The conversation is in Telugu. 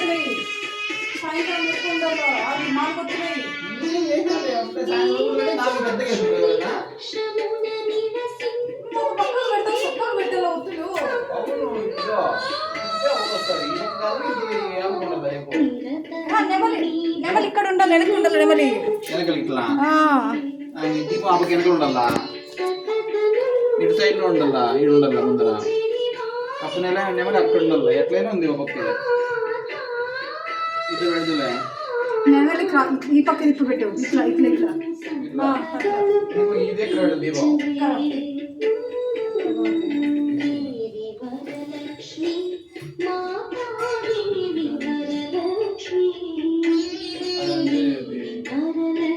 మాకొచ్చినాయి సాయంత్రం పెట్టుకుంటారు అది మాకొచ్చినాయి పక్కన పెట్టాలి ఒత్తులు నెమలి ఇక్కడ ఉండాలి వెనక ఉండాలి నెమలి వెనకలు ఇట్లా దీపం ఆపకి వెనకలు ఉండాలా ఇటు సైడ్ లో ఉండాలా ఇటు ఉండాలా ముందర అప్పుడు నెమలి అక్కడ ఉండాలి ఎట్లయినా ఉంది ఒక పక్క ఇటు పెడదులే నెమలి ఈ పక్క తిప్పి పెట్టు ఇట్లా ఇట్లా ఇట్లా ఇదే ఇక్కడ దీపం